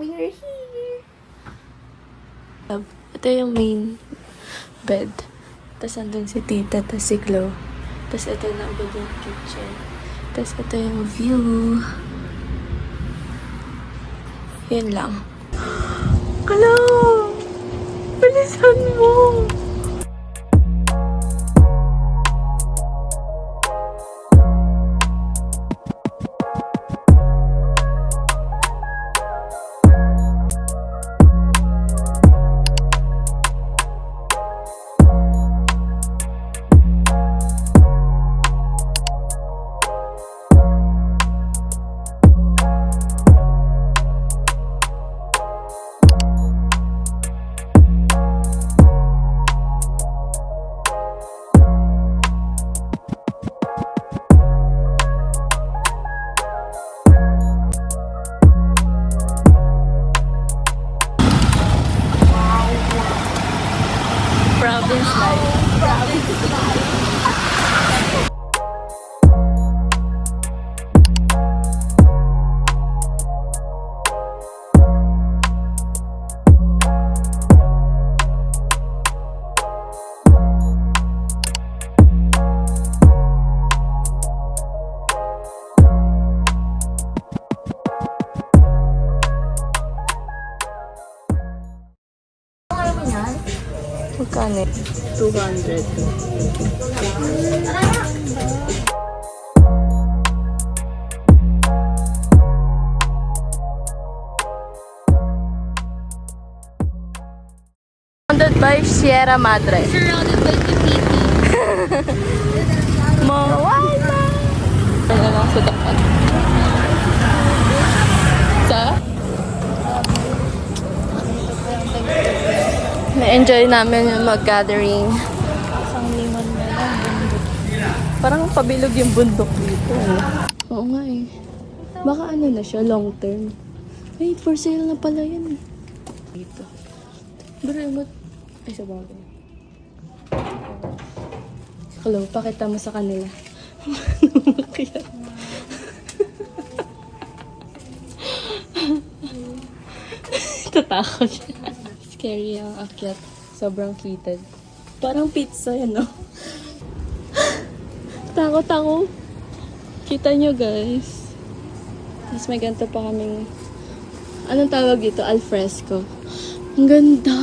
We're here! Ito yung main bed. Tapos andun si tita, tapos si Chloe. Tapos ito na agad yung kitchen. Tapos ito yung view. Yun lang. Chloe! Bilisan mo! Province life. Magkano? 200. Surrounded by Sierra Madre. Surrounded by the city. Mawala! Ay na lang sa dapat. Sa? Na-enjoy namin yung mag-gathering. Isang limon na lang. Parang pabilog yung bundok dito. Oo nga eh. Baka ano na siya, long term. Wait, for sale na pala yan eh. Dito. Pero ay, sa bagay. Hello, pakita mo sa kanila. Kaya. Tatakot siya. Scary ang akyat. Sobrang kitad. Parang pizza yan, no? Takot ako. Kita nyo, guys. Tapos may ganito pa kaming... Anong tawag dito? Alfresco. Ang ganda!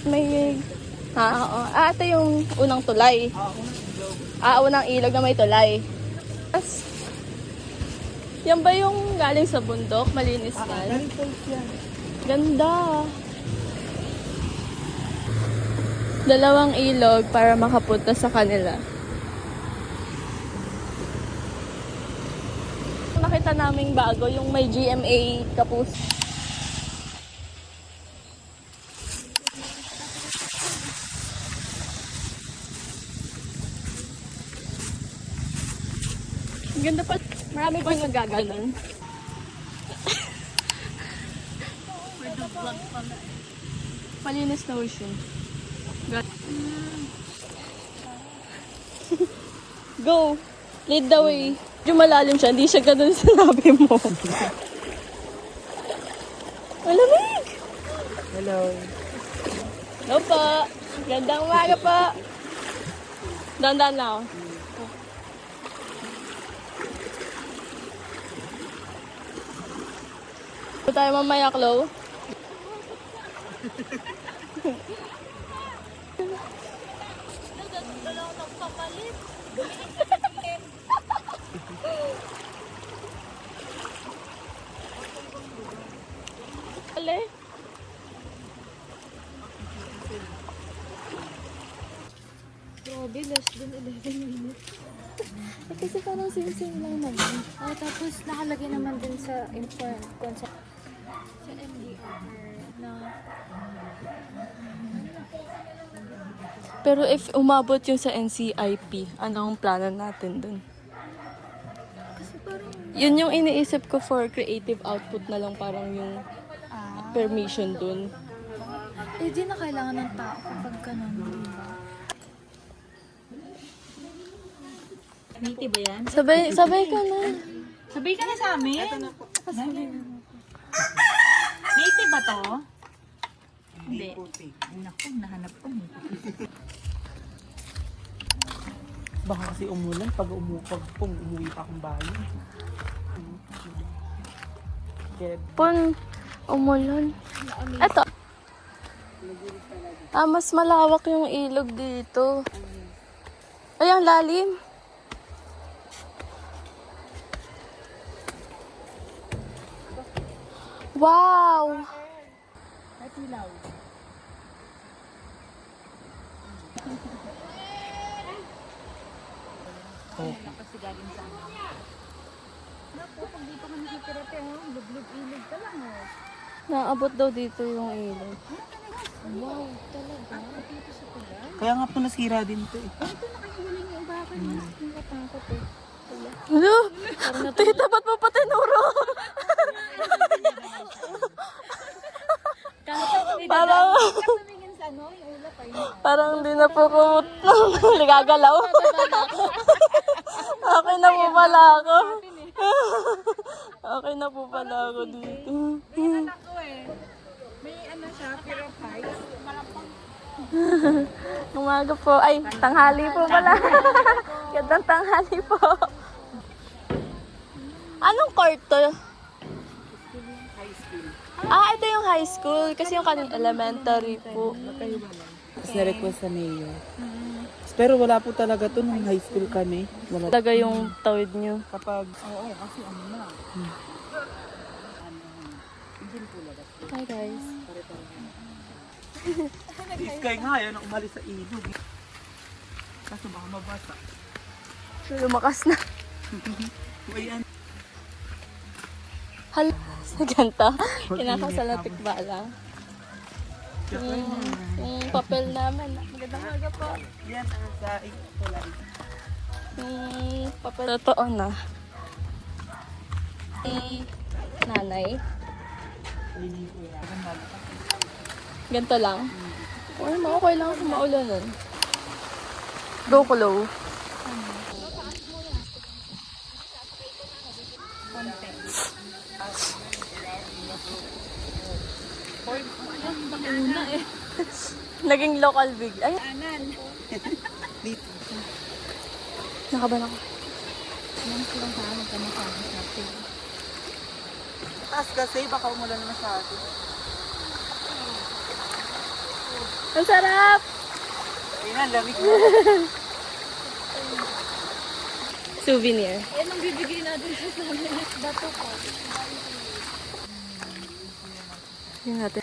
May... Oo. Ito yung unang tulay. Unang ilog na may tulay. Tapos, yan ba yung galing sa bundok? Malinis ka? Galing falls yan. Ganda. Dalawang ilog para makapunta sa kanila. Nakita naming bago yung may GMA Kapus. Ganda pa. Marami pa nagaganon. Malinis na ocean. Go! Lead the way. Medyo malalim siya. Hindi siya ganun sinabi mo. Malamig! Hello. Hello po. Gandang umaga po. Dandan na ako. Ito tayo mamaya, Chloe. Ale. Grabe, less than 11 minutes. Kasi parang same-same lang naman. Oh, tapos nakalagay naman din sa inform sa MDR na Pero if umabot yung sa NCIP, anong plano natin dun? kasi parang Yun yung iniisip ko for creative output na lang, parang yung permission dun. di na kailangan ng tao kapag ganun, di ba? Native ba yan? Sabay ka na. Sabay ka na sa amin. Native ba to? Hindi. Naku, nahanap ko. Baka kasi umulan pag umuwi pa akong bahay. Pun, umulan. Eto. Mas malawak yung ilog dito. Ay, ang lalim. Wow! Kasi galing sa amin. Naku, pag dito ka nakikirate, lublog ilog ka lang. Naabot daw dito yung ilog. Wow, talaga? Dito sa pula? Kaya nga po nasira din to eh. Ito nakahiling yung bakit mas nakatakot eh. Ano? Tita, ba't mo pa tinuro? Parang, Tumingin sa ano, yung ulap ay parang hindi na po ko nagagalaw. Okay na po pala ako. Okay na po pala ako dito. Ako eh. May ano siya, fear of heights. Umaga po. Ay, tanghali po pala. Gandang tanghali po. Anong court to? Ito yung high school. Kasi yung kanina elementary po. Tapos na-request sa mayor. Pero wala po talaga to nung high school kami. Wala. Talaga yung tawid nyo. Kapag Hi guys. Iskay nga yan, umalis sa ilog. Kaso baka mabasa. So, lumakas na. Ayan. Hala, sa ganito. Kinakasalatik ba lang? Yung papel namin. Magandang maga po. Yan ang sa ikulan. Yung papel. Totoo na. Si nanay. Ganito lang. Uy, okay lang kung maulanan. Go, Chloe. Naging local big. Ay, Dito. nakaban ako. taas kasi, baka umulan na masyado. Ang sarap! Ayun na, lamig mo. Souvenir. Eh, nang bibigay natin sa amin. Bato ko. Tingnan natin.